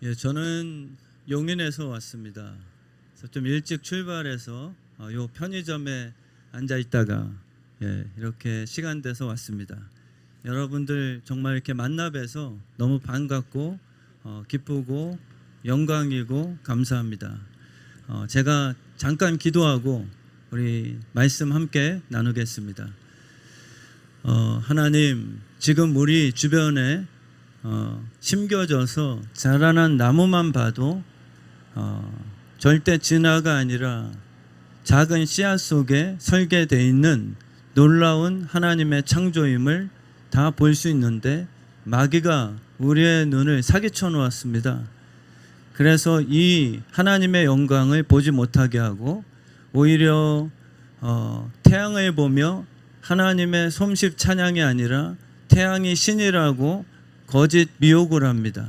저는 용인에서 왔습니다. 그래서 좀 일찍 출발해서 요 편의점에 앉아 있다가 이렇게 시간 돼서 왔습니다. 여러분들 정말 이렇게 만나 뵈서 너무 반갑고 기쁘고 영광이고 감사합니다. 제가 잠깐 기도하고 우리 말씀 함께 나누겠습니다. 하나님, 지금 우리 주변에 심겨져서 자라난 나무만 봐도 절대 진화가 아니라 작은 씨앗 속에 설계되어 있는 놀라운 하나님의 창조임을 다 볼 수 있는데 마귀가 우리의 눈을 사기쳐 놓았습니다. 그래서 이 하나님의 영광을 보지 못하게 하고 오히려 태양을 보며 하나님의 솜씨 찬양이 아니라 태양이 신이라고 거짓 미혹을 합니다.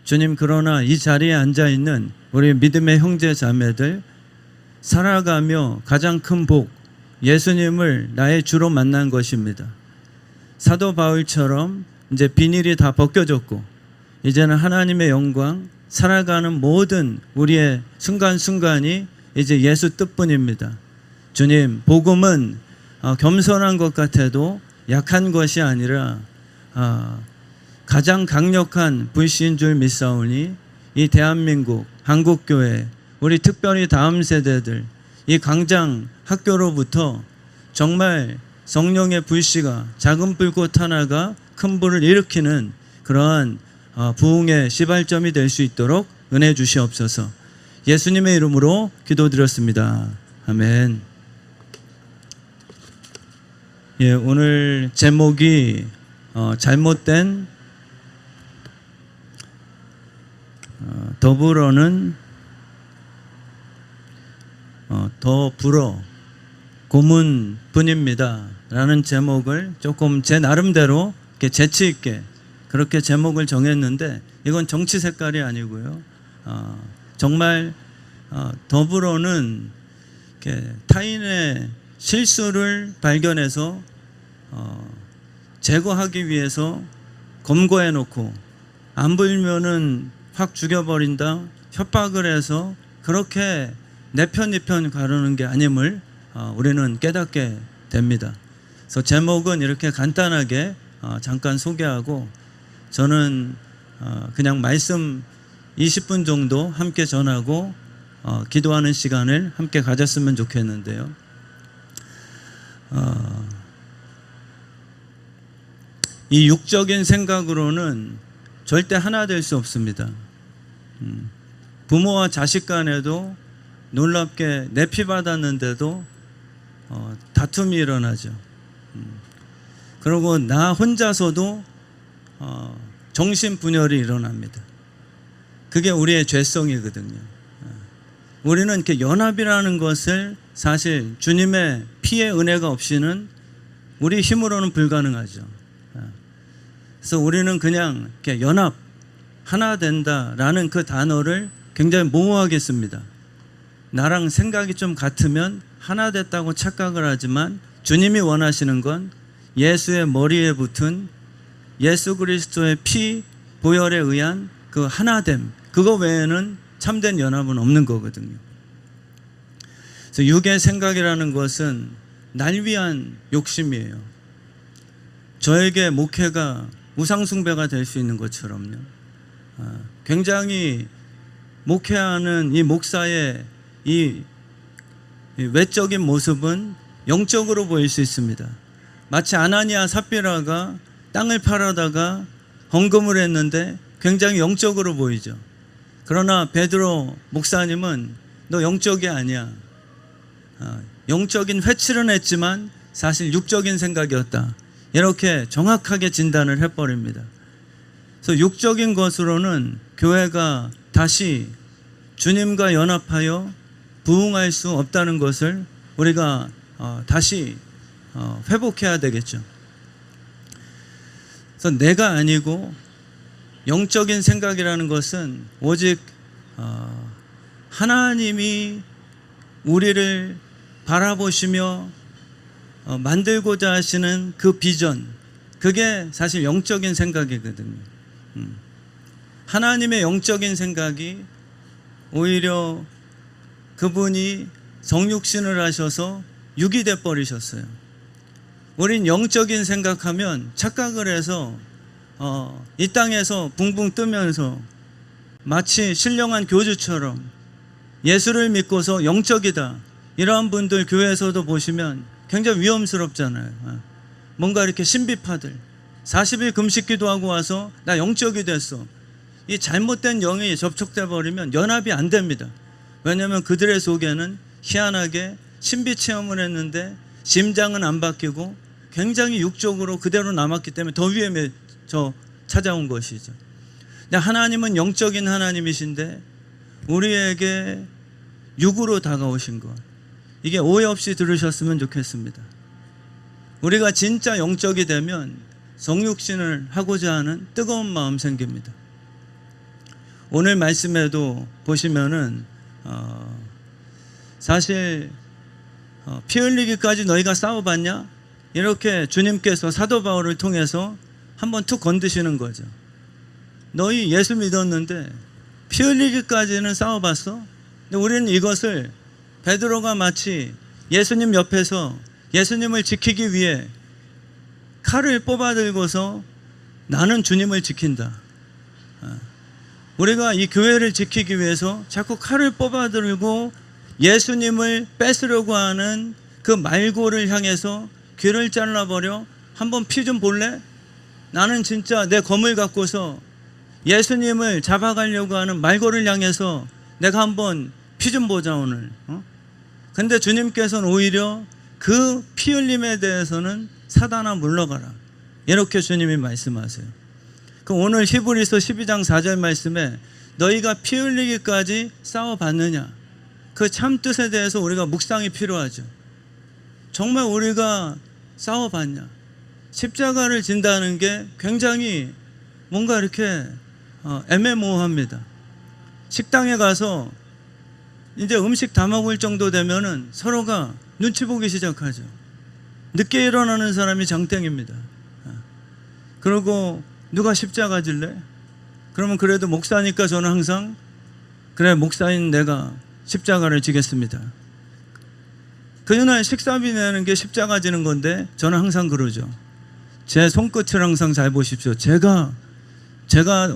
주님, 그러나 이 자리에 앉아있는 우리 믿음의 형제 자매들, 살아가며 가장 큰 복, 예수님을 나의 주로 만난 것입니다. 사도 바울처럼 이제 비닐이 다 벗겨졌고 이제는 하나님의 영광, 살아가는 모든 우리의 순간순간이 이제 예수 뜻뿐입니다. 주님, 복음은 겸손한 것 같아도 약한 것이 아니라 가장 강력한 불씨인 줄 믿사오니 이 대한민국, 한국교회, 우리 특별히 다음 세대들, 이 강장 학교로부터 정말 성령의 불씨가 작은 불꽃 하나가 큰 불을 일으키는 그러한 부흥의 시발점이 될 수 있도록 은혜 주시옵소서. 예수님의 이름으로 기도드렸습니다. 아멘. 오늘 제목이 잘못된 더불어는 더 불어 고문뿐입니다 라는 제목을 조금 제 나름대로 이렇게 재치 있게 그렇게 제목을 정했는데, 이건 정치 색깔이 아니고요. 정말 더불어는 이렇게 타인의 실수를 발견해서 제거하기 위해서 검거해 놓고 안 불면은 확 죽여버린다, 협박을 해서 그렇게 내 편 네 편 가르는 게 아님을 우리는 깨닫게 됩니다. 그래서 제목은 이렇게 간단하게 잠깐 소개하고 저는 그냥 말씀 20분 정도 함께 전하고 기도하는 시간을 함께 가졌으면 좋겠는데요. 이 육적인 생각으로는 절대 하나 될 수 없습니다. 부모와 자식 간에도 놀랍게 내피 받았는데도 다툼이 일어나죠. 그리고 나 혼자서도 정신분열이 일어납니다. 그게 우리의 죄성이거든요. 우리는 이렇게 연합이라는 것을 사실 주님의 피의 은혜가 없이는 우리 힘으로는 불가능하죠. 그래서 우리는 그냥 이렇게 연합, 하나 된다라는 그 단어를 굉장히 모호하게 씁니다. 나랑 생각이 좀 같으면 하나 됐다고 착각을 하지만 주님이 원하시는 건 예수의 머리에 붙은 예수 그리스도의 피 보혈에 의한 그 하나됨, 그거 외에는 참된 연합은 없는 거거든요. 그래서 육의 생각이라는 것은 날 위한 욕심이에요. 저에게 목회가 우상숭배가 될 수 있는 것처럼요. 굉장히 목회하는 이 목사의 이 외적인 모습은 영적으로 보일 수 있습니다. 마치 아나니아 삽비라가 땅을 팔아다가 헌금을 했는데 굉장히 영적으로 보이죠. 그러나 베드로 목사님은 너 영적이 아니야. 영적인 회칠은 했지만 사실 육적인 생각이었다. 이렇게 정확하게 진단을 해버립니다. 그래서 육적인 것으로는 교회가 다시 주님과 연합하여 부흥할 수 없다는 것을 우리가 다시 회복해야 되겠죠. 그래서 내가 아니고 영적인 생각이라는 것은 오직 하나님이 우리를 바라보시며 만들고자 하시는 그 비전, 그게 사실 영적인 생각이거든요. 하나님의 영적인 생각이 오히려 그분이 성육신을 하셔서 육이 돼 버리셨어요. 우린 영적인 생각하면 착각을 해서 이 땅에서 붕붕 뜨면서 마치 신령한 교주처럼 예수를 믿고서 영적이다, 이러한 분들 교회에서도 보시면 굉장히 위험스럽잖아요. 뭔가 이렇게 신비파들 40일 금식 기도하고 와서 나 영적이 됐어. 이 잘못된 영이 접촉돼 버리면 연합이 안 됩니다. 왜냐하면 그들의 속에는 희한하게 신비 체험을 했는데 심장은 안 바뀌고 굉장히 육적으로 그대로 남았기 때문에 더 위험해져 찾아온 것이죠. 근데 하나님은 영적인 하나님이신데 우리에게 육으로 다가오신 것, 이게 오해 없이 들으셨으면 좋겠습니다. 우리가 진짜 영적이 되면 성육신을 하고자 하는 뜨거운 마음 생깁니다. 오늘 말씀에도 보시면은 사실 피 흘리기까지 너희가 싸워봤냐? 이렇게 주님께서 사도 바울을 통해서 한번 툭 건드시는 거죠. 너희 예수 믿었는데 피 흘리기까지는 싸워봤어? 근데 우리는 이것을 베드로가 마치 예수님 옆에서 예수님을 지키기 위해 칼을 뽑아들고서 나는 주님을 지킨다, 우리가 이 교회를 지키기 위해서 자꾸 칼을 뽑아들고 예수님을 뺏으려고 하는 그 말고를 향해서 귀를 잘라버려 한번 피 좀 볼래? 나는 진짜 내 검을 갖고서 예수님을 잡아가려고 하는 말고를 향해서 내가 한번 피 좀 보자 오늘. 근데 주님께서는 오히려 그 피 흘림에 대해서는 사단아 물러가라, 이렇게 주님이 말씀하세요. 그럼 오늘 히브리서 12장 4절 말씀에 너희가 피 흘리기까지 싸워봤느냐, 그 참뜻에 대해서 우리가 묵상이 필요하죠. 정말 우리가 싸워봤냐? 십자가를 진다는 게 굉장히 뭔가 이렇게 애매모호합니다. 식당에 가서 이제 음식 다 먹을 정도 되면은 서로가 눈치 보기 시작하죠. 늦게 일어나는 사람이 장땡입니다. 그리고 누가 십자가 질래? 그러면 그래도 목사니까 저는 항상 그래, 목사인 내가 십자가를 지겠습니다. 그날 식사비 내는 게 십자가 지는 건데 저는 항상 그러죠. 제 손끝을 항상 잘 보십시오. 제가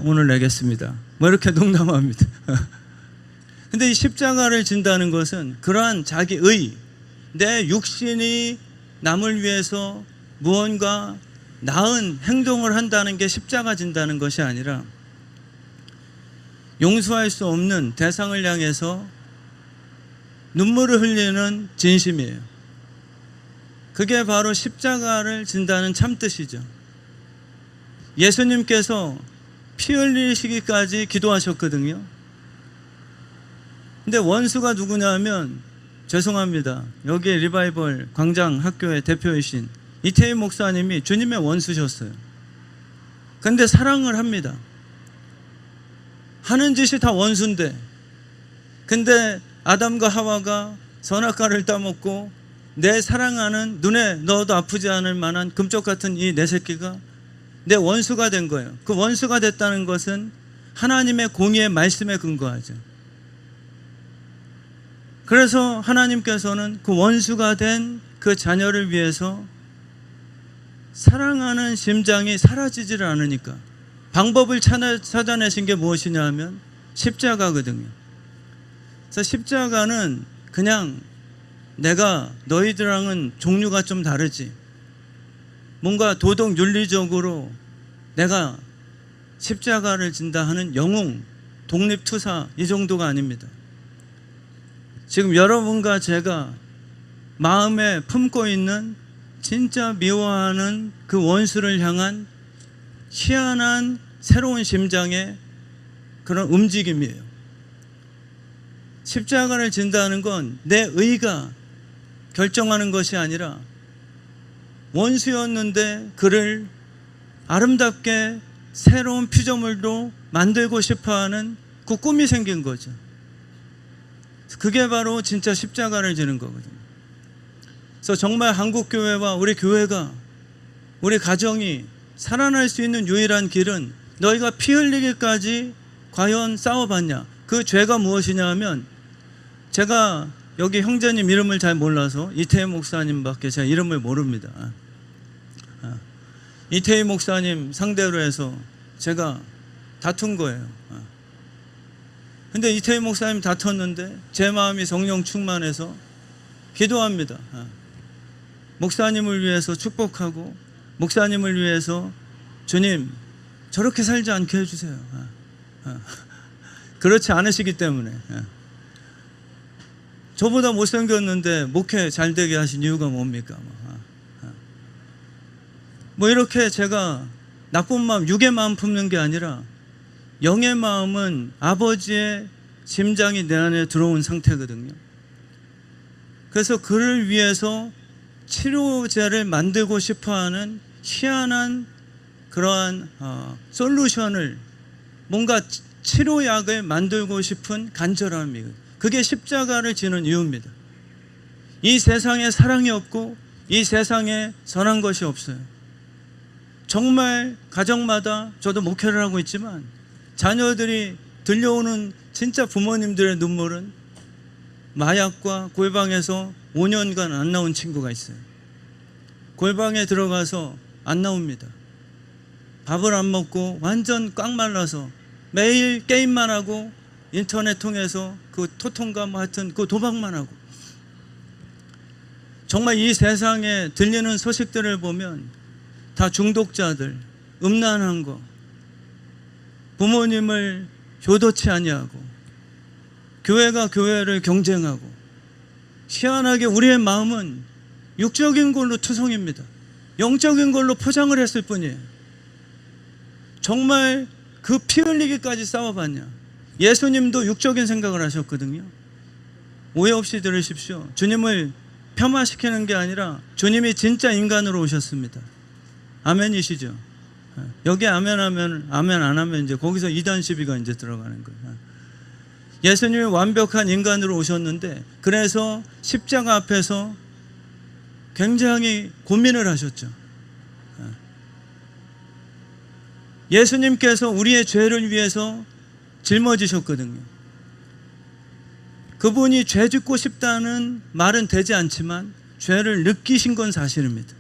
오늘 내겠습니다. 뭐 이렇게 농담합니다. 근데 이 십자가를 진다는 것은 그러한 자기의, 내 육신이 남을 위해서 무언가 나은 행동을 한다는 게 십자가 진다는 것이 아니라 용서할 수 없는 대상을 향해서 눈물을 흘리는 진심이에요. 그게 바로 십자가를 진다는 참뜻이죠. 예수님께서 피 흘리시기까지 기도하셨거든요. 근데 원수가 누구냐면, 죄송합니다, 여기 리바이벌 광장 학교의 대표이신 이태희 목사님이 주님의 원수셨어요. 근데 사랑을 합니다. 하는 짓이 다 원수인데, 근데 아담과 하와가 선악과를 따먹고 내 사랑하는, 눈에 넣어도 아프지 않을 만한 금쪽 같은 이 내 새끼가 내 원수가 된 거예요. 그 원수가 됐다는 것은 하나님의 공의의 말씀에 근거하죠. 그래서 하나님께서는 그 원수가 된 그 자녀를 위해서 사랑하는 심장이 사라지지를 않으니까 방법을 찾아내신 게 무엇이냐 하면 십자가거든요. 그래서 십자가는 그냥 내가 너희들랑은 종류가 좀 다르지, 뭔가 도덕 윤리적으로 내가 십자가를 진다 하는 영웅, 독립투사, 이 정도가 아닙니다. 지금 여러분과 제가 마음에 품고 있는 진짜 미워하는 그 원수를 향한 희한한 새로운 심장의 그런 움직임이에요. 십자가를 진다는 건 내 의가 결정하는 것이 아니라 원수였는데 그를 아름답게 새로운 피조물로 만들고 싶어하는 그 꿈이 생긴 거죠. 그게 바로 진짜 십자가를 지는 거거든요. 그래서 정말 한국교회와 우리 교회가, 우리 가정이 살아날 수 있는 유일한 길은 너희가 피 흘리기까지 과연 싸워봤냐? 그 죄가 무엇이냐 하면, 제가 여기 형제님 이름을 잘 몰라서 이태희 목사님밖에 제가 이름을 모릅니다. 이태희 목사님 상대로 해서 제가 다툰 거예요. 근데 이태희 목사님 다퉜는데 제 마음이 성령 충만해서 기도합니다. 목사님을 위해서 축복하고, 목사님을 위해서 주님 저렇게 살지 않게 해주세요. 그렇지 않으시기 때문에. 저보다 못생겼는데 목회 잘 되게 하신 이유가 뭡니까? 뭐 이렇게 제가 나쁜 마음, 육의 마음 품는 게 아니라 영의 마음은 아버지의 심장이 내 안에 들어온 상태거든요. 그래서 그를 위해서 치료제를 만들고 싶어하는 희한한 그러한 솔루션을, 뭔가 치료약을 만들고 싶은 간절함이에요. 그게 십자가를 지는 이유입니다. 이 세상에 사랑이 없고 이 세상에 선한 것이 없어요. 정말 가정마다, 저도 목회를 하고 있지만 자녀들이 들려오는 진짜 부모님들의 눈물은 마약과 골방에서 5년간 안 나온 친구가 있어요. 골방에 들어가서 안 나옵니다. 밥을 안 먹고 완전 꽉 말라서 매일 게임만 하고 인터넷 통해서 그 토통과 뭐 하여튼 그 도박만 하고, 정말 이 세상에 들리는 소식들을 보면 다 중독자들, 음란한 거, 부모님을 교도치 아니하고, 교회가 교회를 경쟁하고, 희한하게 우리의 마음은 육적인 걸로 투성입니다. 영적인 걸로 포장을 했을 뿐이에요. 정말 그 피 흘리기까지 싸워봤냐? 예수님도 육적인 생각을 하셨거든요. 오해 없이 들으십시오. 주님을 폄하시키는 게 아니라 주님이 진짜 인간으로 오셨습니다. 아멘이시죠? 여기 아멘 하면, 아멘 안 하면 이제 거기서 이단 시비가 이제 들어가는 거예요. 예수님이 완벽한 인간으로 오셨는데, 그래서 십자가 앞에서 굉장히 고민을 하셨죠. 예수님께서 우리의 죄를 위해서 짊어지셨거든요. 그분이 죄 짓고 싶다는 말은 되지 않지만 죄를 느끼신 건 사실입니다.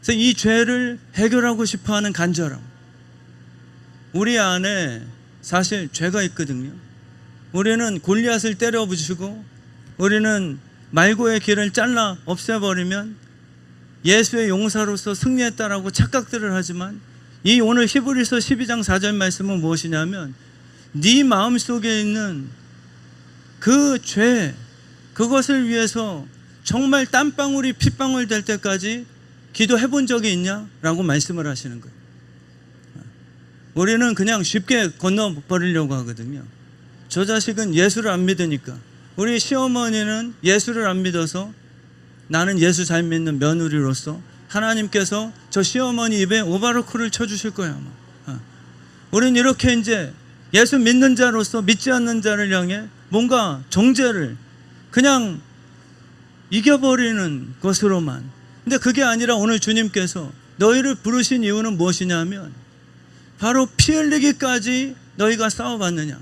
그래서 이 죄를 해결하고 싶어하는 간절함, 우리 안에 사실 죄가 있거든요. 우리는 골리앗을 때려 부수고, 우리는 말고의 길을 잘라 없애버리면 예수의 용사로서 승리했다라고 착각들을 하지만, 이 오늘 히브리서 12장 4절 말씀은 무엇이냐면, 네 마음속에 있는 그 죄, 그것을 위해서 정말 땀방울이 핏방울 될 때까지 기도해 본 적이 있냐? 라고 말씀을 하시는 거예요. 우리는 그냥 쉽게 건너버리려고 하거든요. 저 자식은 예수를 안 믿으니까. 우리 시어머니는 예수를 안 믿어서 나는 예수 잘 믿는 며느리로서 하나님께서 저 시어머니 입에 오바로크를 쳐주실 거야. 우리는 이렇게 이제 예수 믿는 자로서 믿지 않는 자를 향해 뭔가 정죄를 그냥 이겨버리는 것으로만. 근데 그게 아니라 오늘 주님께서 너희를 부르신 이유는 무엇이냐 하면, 바로 피 흘리기까지 너희가 싸워봤느냐?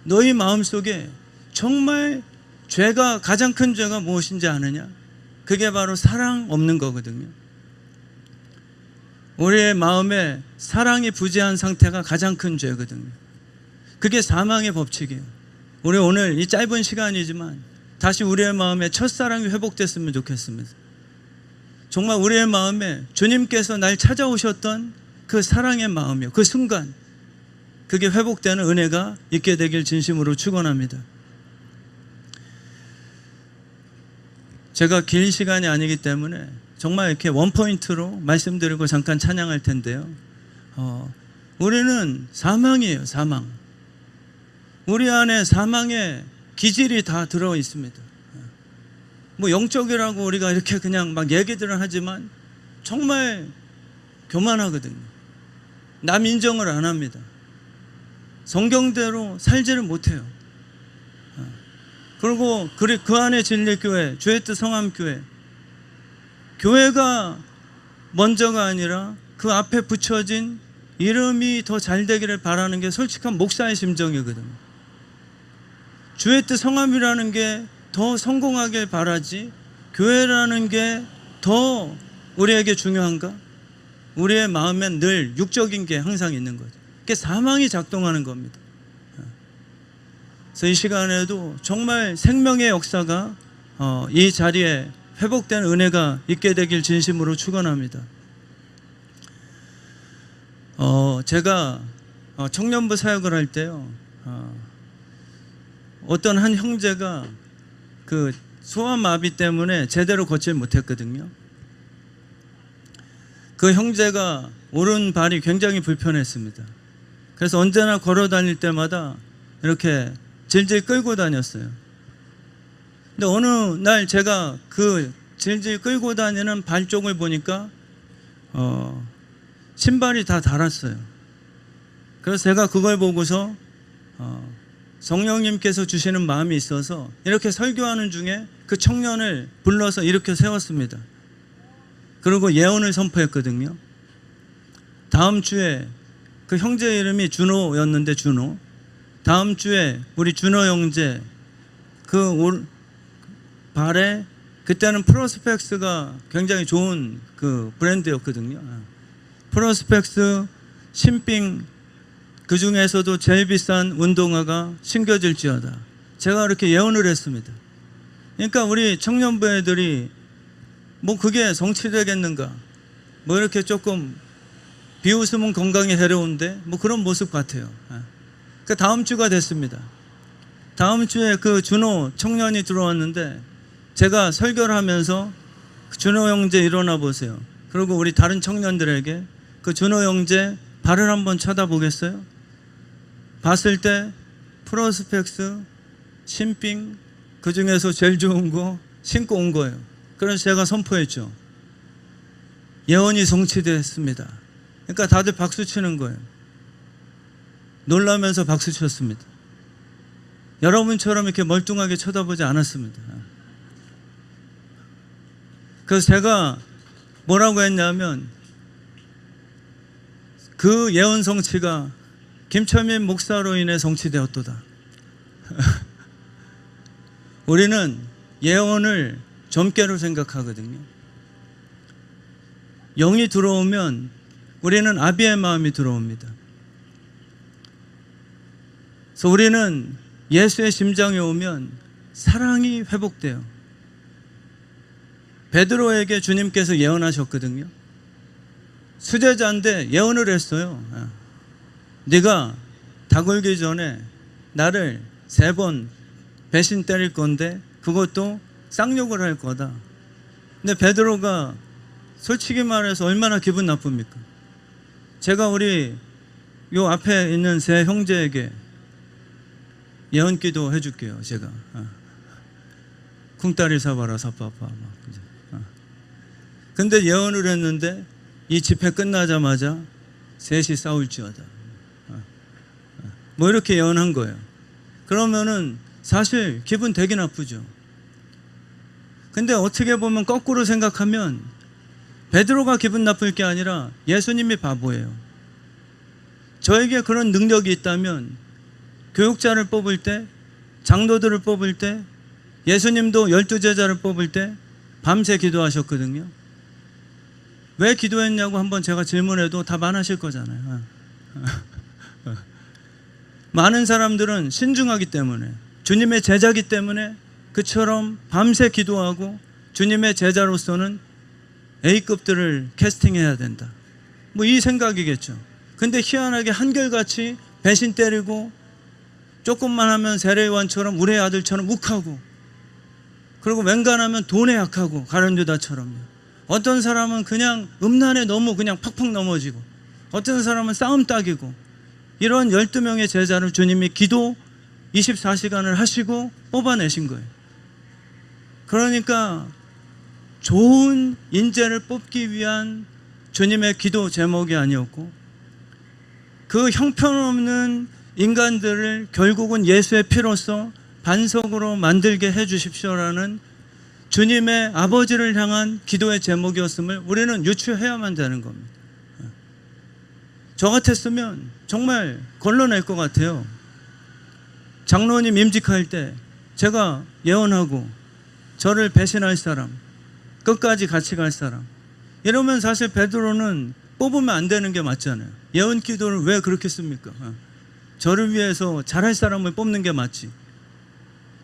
너희 마음속에 정말 죄가, 가장 큰 죄가 무엇인지 아느냐? 그게 바로 사랑 없는 거거든요. 우리의 마음에 사랑이 부재한 상태가 가장 큰 죄거든요. 그게 사망의 법칙이에요. 우리 오늘 이 짧은 시간이지만 다시 우리의 마음에 첫사랑이 회복됐으면 좋겠습니다. 정말 우리의 마음에 주님께서 날 찾아오셨던 그 사랑의 마음이요, 그 순간 그게 회복되는 은혜가 있게 되길 진심으로 축원합니다. 제가 긴 시간이 아니기 때문에 정말 이렇게 원포인트로 말씀드리고 잠깐 찬양할 텐데요. 우리는 사망이에요. 사망. 우리 안에 사망의 기질이 다 들어 있습니다. 뭐 영적이라고 우리가 이렇게 그냥 막 얘기들을 하지만 정말 교만하거든요. 남 인정을 안 합니다. 성경대로 살지를 못해요. 그리고 그 안에 진리교회, 주의 뜻 성함교회, 교회가 먼저가 아니라 그 앞에 붙여진 이름이 더 잘 되기를 바라는 게 솔직한 목사의 심정이거든요. 주의 뜻 성함이라는 게 더 성공하길 바라지 교회라는 게 더 우리에게 중요한가? 우리의 마음엔 늘 육적인 게 항상 있는 거죠. 그게 사망이 작동하는 겁니다. 그래서 이 시간에도 정말 생명의 역사가 이 자리에 회복된 은혜가 있게 되길 진심으로 축원합니다. 제가 청년부 사역을 할 때요, 어떤 한 형제가 그 소아마비 때문에 제대로 걷질 못했거든요. 그 형제가 오른발이 굉장히 불편했습니다. 그래서 언제나 걸어 다닐 때마다 이렇게 질질 끌고 다녔어요. 근데 어느 날 제가 그 질질 끌고 다니는 발 쪽을 보니까 신발이 다 닳았어요. 그래서 제가 그걸 보고서 성령님께서 주시는 마음이 있어서 이렇게 설교하는 중에 그 청년을 불러서 이렇게 세웠습니다. 그리고 예언을 선포했거든요. 다음 주에 그 형제 이름이 준호였는데, 준호, 다음 주에 우리 준호 형제 그 발에, 그때는 프로스펙스가 굉장히 좋은 그 브랜드였거든요. 프로스펙스, 신빙, 그 중에서도 제일 비싼 운동화가 신겨질지어다. 제가 이렇게 예언을 했습니다. 그러니까 우리 청년부 애들이 뭐 그게 성취되겠는가, 뭐 이렇게 조금 비웃으면 건강에 해로운데 뭐 그런 모습 같아요. 그 다음 주가 됐습니다. 다음 주에 그 준호 청년이 들어왔는데, 제가 설교를 하면서 준호 형제 일어나 보세요. 그리고 우리 다른 청년들에게 그 준호 형제 발을 한번 쳐다보겠어요? 봤을 때 프로스펙스, 신빙, 그 중에서 제일 좋은 거 신고 온 거예요. 그래서 제가 선포했죠. 예언이 성취됐습니다. 그러니까 다들 박수 치는 거예요. 놀라면서 박수 쳤습니다. 여러분처럼 이렇게 멀뚱하게 쳐다보지 않았습니다. 그래서 제가 뭐라고 했냐면, 그 예언 성취가 김철민 목사로 인해 성취되었도다. 우리는 예언을 점괘로 생각하거든요. 영이 들어오면 우리는 아비의 마음이 들어옵니다. 그래서 우리는 예수의 심장에 오면 사랑이 회복돼요. 베드로에게 주님께서 예언하셨거든요. 수제자인데 예언을 했어요. 네가 닭 울기 전에 나를 3번 배신 때릴 건데 그것도 쌍욕을 할 거다. 근데 베드로가 솔직히 말해서 얼마나 기분 나쁩니까? 제가 우리 요 앞에 있는 세 형제에게 예언 기도 해줄게요. 제가 쿵따리 사바라 사파파. 근데 예언을 했는데 이 집회 끝나자마자 셋이 싸울지어다. 뭐 이렇게 예언한 거예요. 그러면은 사실 기분 되게 나쁘죠. 근데 어떻게 보면 거꾸로 생각하면 베드로가 기분 나쁠 게 아니라 예수님이 바보예요. 저에게 그런 능력이 있다면 교육자를 뽑을 때, 장로들을 뽑을 때, 예수님도 12제자를 뽑을 때 밤새 기도하셨거든요. 왜 기도했냐고 한번 제가 질문해도 답 안 하실 거잖아요. 많은 사람들은 신중하기 때문에, 주님의 제자기 때문에 그처럼 밤새 기도하고 주님의 제자로서는 A급들을 캐스팅해야 된다. 뭐 이 생각이겠죠. 근데 희한하게 한결같이 배신 때리고 조금만 하면 세례요한처럼 우리 아들처럼 욱하고, 그리고 맹간하면 돈에 약하고 가룟유다처럼요. 어떤 사람은 그냥 음란에 너무 그냥 팍팍 넘어지고, 어떤 사람은 싸움 딱이고, 이런 12명의 제자를 주님이 기도 24시간을 하시고 뽑아내신 거예요. 그러니까 좋은 인재를 뽑기 위한 주님의 기도 제목이 아니었고, 그 형편없는 인간들을 결국은 예수의 피로써 반석으로 만들게 해 주십시오라는 주님의 아버지를 향한 기도의 제목이었음을 우리는 유추해야만 되는 겁니다. 저 같았으면 정말 걸러낼 것 같아요. 장로님 임직할 때 제가 예언하고 저를 배신할 사람, 끝까지 같이 갈 사람, 이러면 사실 베드로는 뽑으면 안 되는 게 맞잖아요. 예언 기도를 왜 그렇게 씁니까? 저를 위해서 잘할 사람을 뽑는 게 맞지.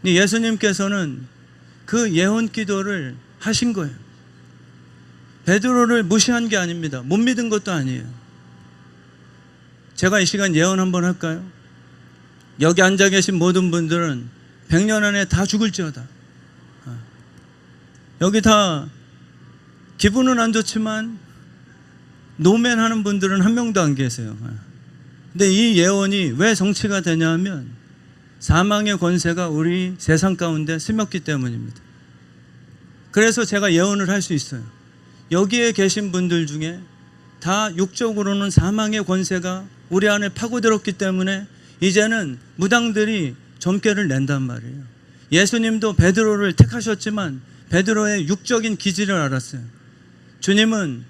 예수님께서는 그 예언 기도를 하신 거예요. 베드로를 무시한 게 아닙니다. 못 믿은 것도 아니에요. 제가 이 시간 예언 한번 할까요? 여기 앉아 계신 모든 분들은 100년 안에 다 죽을지어다. 여기 다 기분은 안 좋지만 노맨하는 분들은 한 명도 안 계세요. 근데 이 예언이 왜 성취가 되냐면 사망의 권세가 우리 세상 가운데 스며기 때문입니다. 그래서 제가 예언을 할 수 있어요. 여기에 계신 분들 중에 다 육적으로는 사망의 권세가 우리 안에 파고들었기 때문에 이제는 무당들이 점괘를 낸단 말이에요. 예수님도 베드로를 택하셨지만 베드로의 육적인 기질을 알았어요. 주님은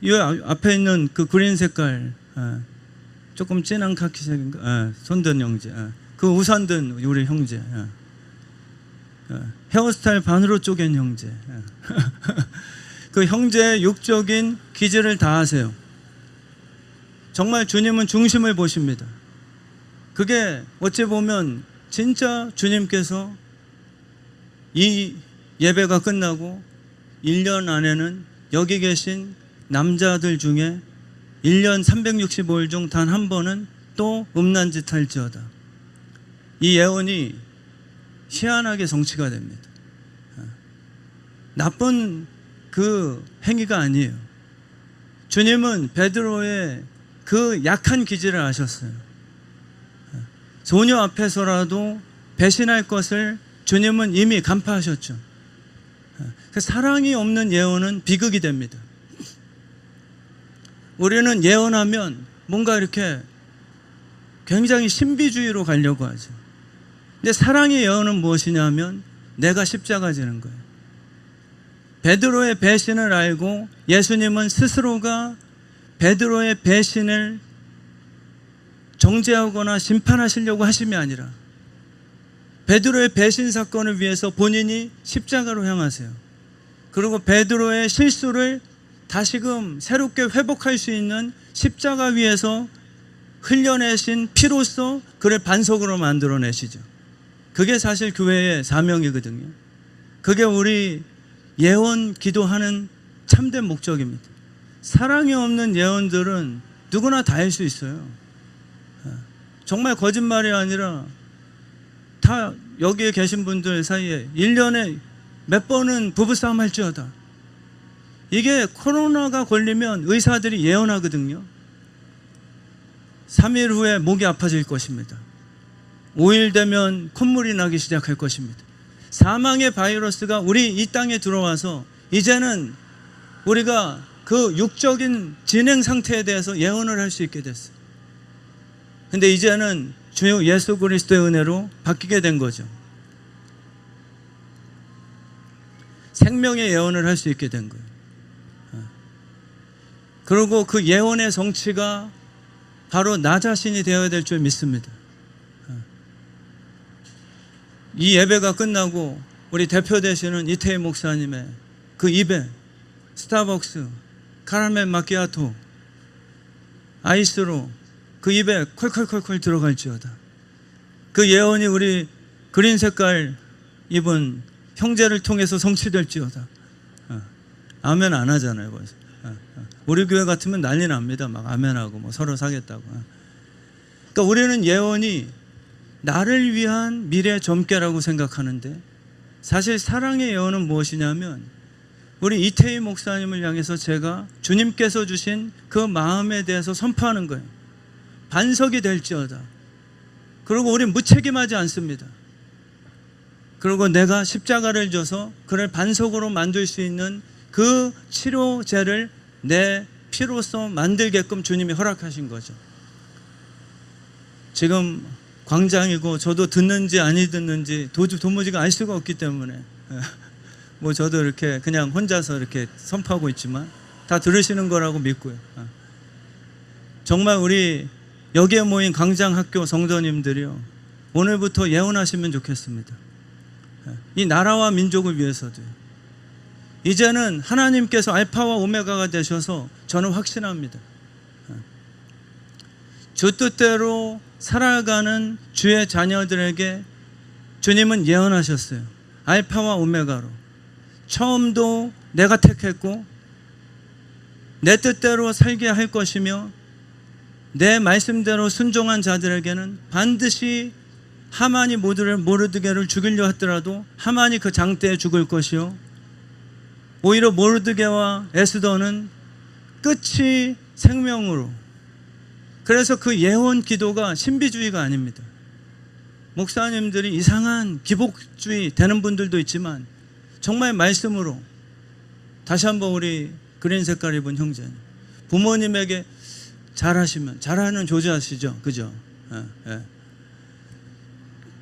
이 앞에 있는 그 그린 색깔, 조금 진한 카키색인가? 손든 형제, 그 우산 든 우리 형제, 헤어스타일 반으로 쪼갠 형제, 그 형제의 육적인 기질을 다 아세요. 정말 주님은 중심을 보십니다. 그게 어찌 보면 진짜 주님께서 이 예배가 끝나고 1년 안에는 여기 계신 남자들 중에 1년 365일 중 단 한 번은 또 음란 짓 할지어다. 이 예언이 희한하게 성취가 됩니다. 나쁜 그 행위가 아니에요. 주님은 베드로의 그 약한 기질을 아셨어요. 소녀 앞에서라도 배신할 것을 주님은 이미 간파하셨죠. 사랑이 없는 예언은 비극이 됩니다. 우리는 예언하면 뭔가 이렇게 굉장히 신비주의로 가려고 하죠. 근데 사랑의 예언은 무엇이냐면 내가 십자가 지는 거예요. 베드로의 배신을 알고 예수님은 스스로가 베드로의 배신을 정죄하거나 심판하시려고 하심이 아니라 베드로의 배신 사건을 위해서 본인이 십자가로 향하세요. 그리고 베드로의 실수를 다시금 새롭게 회복할 수 있는 십자가 위에서 흘려내신 피로써 그를 반석으로 만들어내시죠. 그게 사실 교회의 사명이거든요. 그게 우리 예언 기도하는 참된 목적입니다. 사랑이 없는 예언들은 누구나 다 할 수 있어요. 정말 거짓말이 아니라 다 여기에 계신 분들 사이에 1년에 몇 번은 부부싸움 할지어다. 이게 코로나가 걸리면 의사들이 예언하거든요. 3일 후에 목이 아파질 것입니다. 5일 되면 콧물이 나기 시작할 것입니다. 사망의 바이러스가 우리 이 땅에 들어와서 이제는 우리가 그 육적인 진행 상태에 대해서 예언을 할 수 있게 됐어요. 근데 이제는 주 예수 그리스도의 은혜로 바뀌게 된 거죠. 생명의 예언을 할 수 있게 된 거예요. 그리고 그 예언의 성취가 바로 나 자신이 되어야 될 줄 믿습니다. 이 예배가 끝나고 우리 대표 되시는 이태희 목사님의 그 입에 스타벅스, 카라멜 마키아토, 아이스로 그 입에 콜콜콜콜 들어갈지어다. 그 예언이 우리 그린 색깔 입은 형제를 통해서 성취될지어다. 아멘 안 하잖아요. 벌써. 우리 교회 같으면 난리 납니다. 막 아멘하고 뭐 서로 사겠다고. 그러니까 우리는 예언이 나를 위한 미래 점괘라고 생각하는데 사실 사랑의 예언은 무엇이냐면 우리 이태희 목사님을 향해서 제가 주님께서 주신 그 마음에 대해서 선포하는 거예요. 반석이 될지어다. 그리고 우리 무책임하지 않습니다. 그리고 내가 십자가를 져서 그를 반석으로 만들 수 있는 그 치료제를 내 피로써 만들게끔 주님이 허락하신 거죠. 지금 광장이고 저도 듣는지 아니 듣는지 도무지가 알 수가 없기 때문에 뭐 저도 이렇게 그냥 혼자서 이렇게 선포하고 있지만 다 들으시는 거라고 믿고요. 정말 우리 여기에 모인 강장학교 성도님들이요, 오늘부터 예언하시면 좋겠습니다. 이 나라와 민족을 위해서도요. 이제는 하나님께서 알파와 오메가가 되셔서 저는 확신합니다. 주 뜻대로 살아가는 주의 자녀들에게 주님은 예언하셨어요. 알파와 오메가로. 처음도 내가 택했고 내 뜻대로 살게 할 것이며 내 말씀대로 순종한 자들에게는 반드시 하만이 모르드게를 죽이려 하더라도 하만이 그 장대에 죽을 것이요, 오히려 모르드게와 에스더는 끝이 생명으로. 그래서 그 예언 기도가 신비주의가 아닙니다. 목사님들이 이상한 기복주의 되는 분들도 있지만 정말 말씀으로. 다시 한번 우리 그린 색깔 입은 형제님, 부모님에게 잘하시면, 잘하는 조지하시죠, 그죠? 예.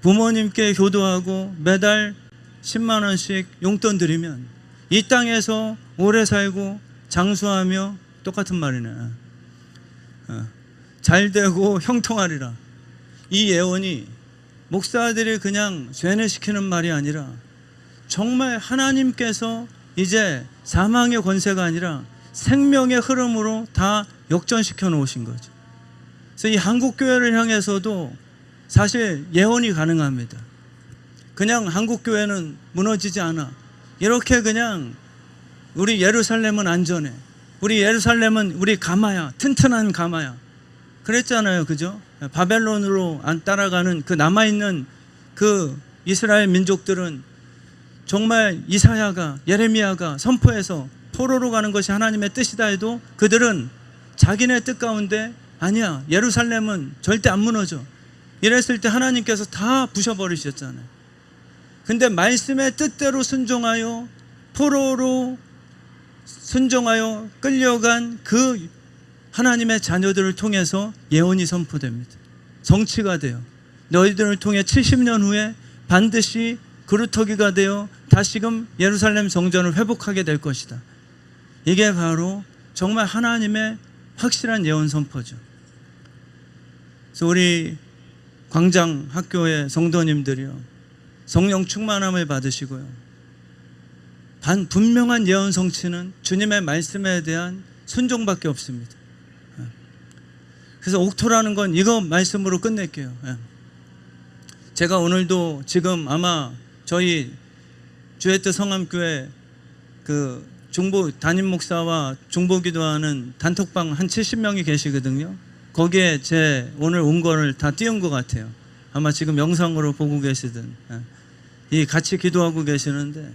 부모님께 효도하고 매달 10만 원씩 용돈 드리면 이 땅에서 오래 살고 장수하며, 똑같은 말이네, 잘 되고 형통하리라. 이 예언이 목사들이 그냥 쇠뇌시키는 말이 아니라 정말 하나님께서 이제 사망의 권세가 아니라 생명의 흐름으로 다 역전시켜 놓으신 거죠. 그래서 이 한국교회를 향해서도 사실 예언이 가능합니다. 그냥 한국교회는 무너지지 않아. 이렇게 그냥 우리 예루살렘은 안전해. 우리 예루살렘은 우리 가마야. 튼튼한 가마야. 그랬잖아요. 그죠? 바벨론으로 안 따라가는 그 남아있는 그 이스라엘 민족들은 정말 이사야가, 예레미야가 선포해서 포로로 가는 것이 하나님의 뜻이다 해도 그들은 자기네 뜻 가운데 아니야, 예루살렘은 절대 안 무너져, 이랬을 때 하나님께서 다 부셔버리셨잖아요. 근데 말씀의 뜻대로 순종하여 포로로 순종하여 끌려간 그 하나님의 자녀들을 통해서 예언이 선포됩니다. 성취가 돼요. 너희들을 통해 70년 후에 반드시 그루터기가 되어 다시금 예루살렘 성전을 회복하게 될 것이다. 이게 바로 정말 하나님의 확실한 예언 선포죠. 그래서 우리 광장 학교의 성도님들이요, 성령 충만함을 받으시고요, 분명한 예언 성취는 주님의 말씀에 대한 순종밖에 없습니다. 그래서 옥토라는 건 이거 말씀으로 끝낼게요. 제가 오늘도 지금 아마 저희 주의 뜻 성함교회 그 담임 목사와 중보기도하는 단톡방 한 70명이 계시거든요. 거기에 제 오늘 온 거를 다 띄운 것 같아요. 아마 지금 영상으로 보고 계시든 이 같이 기도하고 계시는데,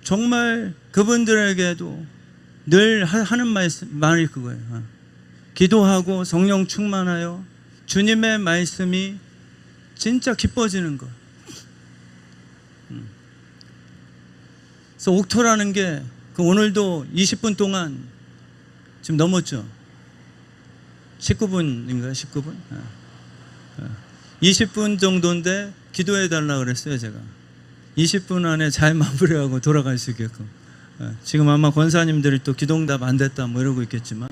정말 그분들에게도 늘 하는 말이 그거예요. 기도하고 성령 충만하여 주님의 말씀이 진짜 기뻐지는 것. 그래서 옥토라는 게 오늘도 20분 동안 지금 넘었죠. 19분인가요? 19분? 20분 정도인데 기도해 달라고 그랬어요. 제가 20분 안에 잘 마무리하고 돌아갈 수 있게끔. 지금 아마 권사님들이 또 기도응답 안 됐다 뭐 이러고 있겠지만,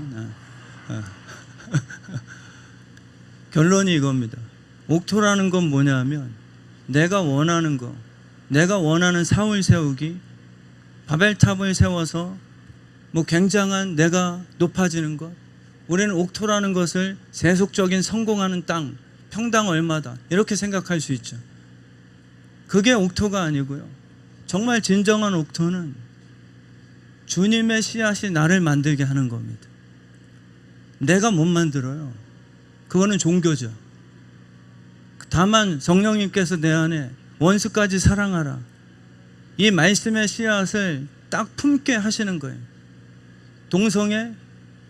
결론이 이겁니다. 옥토라는 건 뭐냐면 내가 원하는 거, 내가 원하는 사울 세우기, 바벨탑을 세워서 뭐 굉장한 내가 높아지는 것. 우리는 옥토라는 것을 세속적인 성공하는 땅, 평당 얼마다 이렇게 생각할 수 있죠. 그게 옥토가 아니고요, 정말 진정한 옥토는 주님의 씨앗이 나를 만들게 하는 겁니다. 내가 못 만들어요. 그거는 종교죠. 다만 성령님께서 내 안에 원수까지 사랑하라, 이 말씀의 씨앗을 딱 품게 하시는 거예요. 동성애,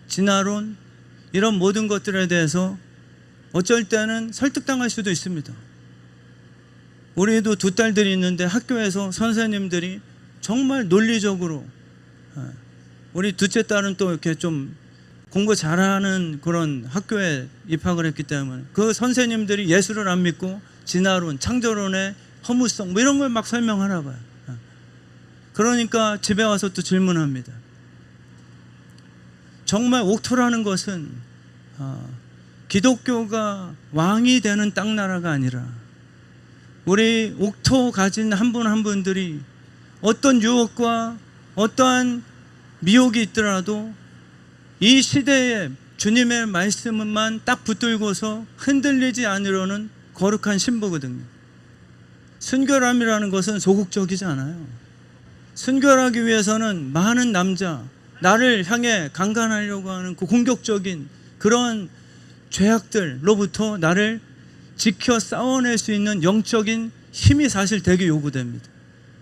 진화론, 이런 모든 것들에 대해서 어쩔 때는 설득당할 수도 있습니다. 우리도 두 딸들이 있는데 학교에서 선생님들이 정말 논리적으로, 우리 둘째 딸은 또 이렇게 좀 공부 잘하는 그런 학교에 입학을 했기 때문에 그 선생님들이 예수를 안 믿고 진화론, 창조론의 허무성 뭐 이런 걸 막 설명하나 봐요. 그러니까 집에 와서 또 질문합니다. 정말 옥토라는 것은 기독교가 왕이 되는 땅나라가 아니라 우리 옥토 가진 한 분 한 분들이 어떤 유혹과 어떠한 미혹이 있더라도 이 시대에 주님의 말씀만 딱 붙들고서 흔들리지 않으려는 거룩한 신부거든요. 순결함이라는 것은 소극적이지 않아요. 순결하기 위해서는 많은 남자, 나를 향해 강간하려고 하는 그 공격적인 그런 죄악들로부터 나를 지켜 싸워낼 수 있는 영적인 힘이 사실 되게 요구됩니다.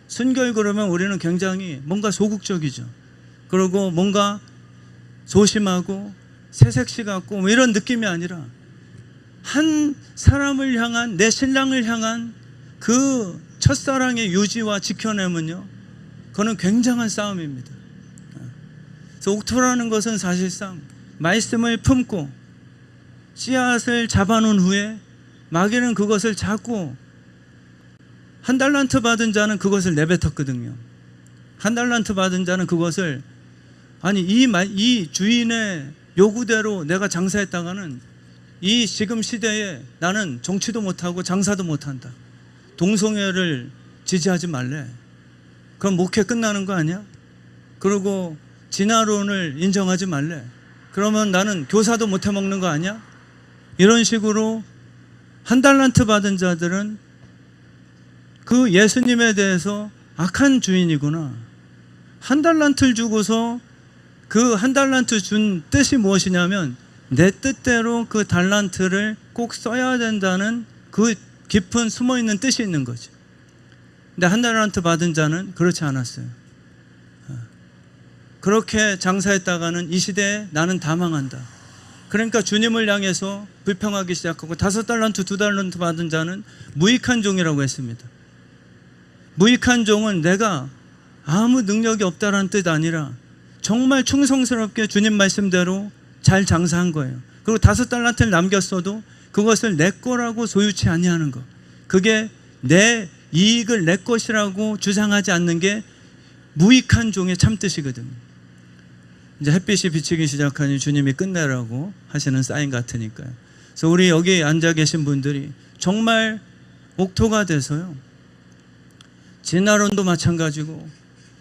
순결 그러면 우리는 굉장히 뭔가 소극적이죠. 그리고 뭔가 소심하고 새색시 같고 뭐 이런 느낌이 아니라 한 사람을 향한, 내 신랑을 향한 그 첫사랑의 유지와 지켜내면요, 그거는 굉장한 싸움입니다. 그래서 옥토라는 것은 사실상 말씀을 품고 씨앗을 잡아놓은 후에 마귀는 그것을 자꾸, 한 달란트 받은 자는 그것을 내뱉었거든요. 한 달란트 받은 자는 그것을, 아니 이 주인의 요구대로 내가 장사했다가는 이 지금 시대에 나는 정치도 못하고 장사도 못한다. 동성애를 지지하지 말래. 그럼 목회 끝나는 거 아니야? 그리고 진화론을 인정하지 말래. 그러면 나는 교사도 못 해먹는 거 아니야? 이런 식으로 한 달란트 받은 자들은 그 예수님에 대해서 악한 주인이구나. 한 달란트를 주고서 그 한 달란트 준 뜻이 무엇이냐면 내 뜻대로 그 달란트를 꼭 써야 된다는 그 깊은 숨어있는 뜻이 있는 거죠. 근데 한 달란트 받은 자는 그렇지 않았어요. 그렇게 장사했다가는 이 시대에 나는 다 망한다. 그러니까 주님을 향해서 불평하기 시작하고 5달란트, 2달란트 받은 자는 무익한 종이라고 했습니다. 무익한 종은 내가 아무 능력이 없다라는 뜻 아니라 정말 충성스럽게 주님 말씀대로 잘 장사한 거예요. 그리고 5달란트를 남겼어도 그것을 내 거라고 소유치 아니하는 거. 그게 내 이익을 내 것이라고 주장하지 않는 게 무익한 종의 참뜻이거든요. 이제 햇빛이 비치기 시작하니 주님이 끝내라고 하시는 사인 같으니까요. 그래서 우리 여기 앉아 계신 분들이 정말 옥토가 돼서요, 진화론도 마찬가지고,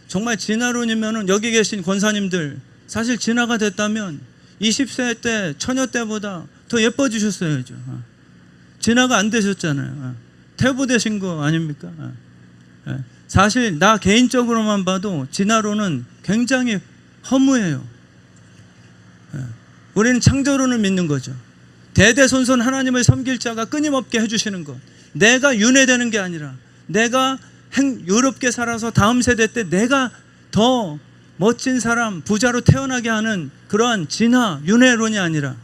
정말 진화론이면은 여기 계신 권사님들 사실 진화가 됐다면 20세 때 처녀 때보다 더 예뻐지셨어야죠. 진화가 안 되셨잖아요. 퇴보되신 거 아닙니까? 사실 나 개인적으로만 봐도 진화론은 굉장히 허무해요. 우리는 창조론을 믿는 거죠. 대대손손 하나님을 섬길 자가 끊임없게 해주시는 것. 내가 윤회되는 게 아니라 내가 유럽게 살아서 다음 세대 때 내가 더 멋진 사람, 부자로 태어나게 하는 그러한 진화, 윤회론이 아니라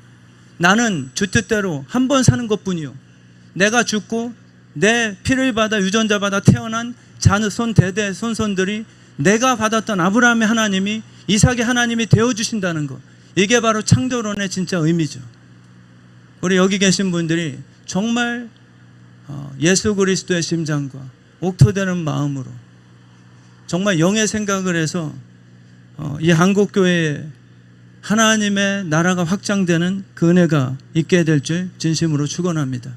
나는 주 뜻대로 한 번 사는 것뿐이요, 내가 죽고 내 피를 받아 유전자 받아 태어난 자손 대대 손손들이 내가 받았던 아브라함의 하나님이, 이삭의 하나님이 되어주신다는 것. 이게 바로 창조론의 진짜 의미죠. 우리 여기 계신 분들이 정말 예수 그리스도의 심장과 옥토되는 마음으로 정말 영의 생각을 해서 이 한국교회에 하나님의 나라가 확장되는 그 은혜가 있게 될 줄 진심으로 축원합니다.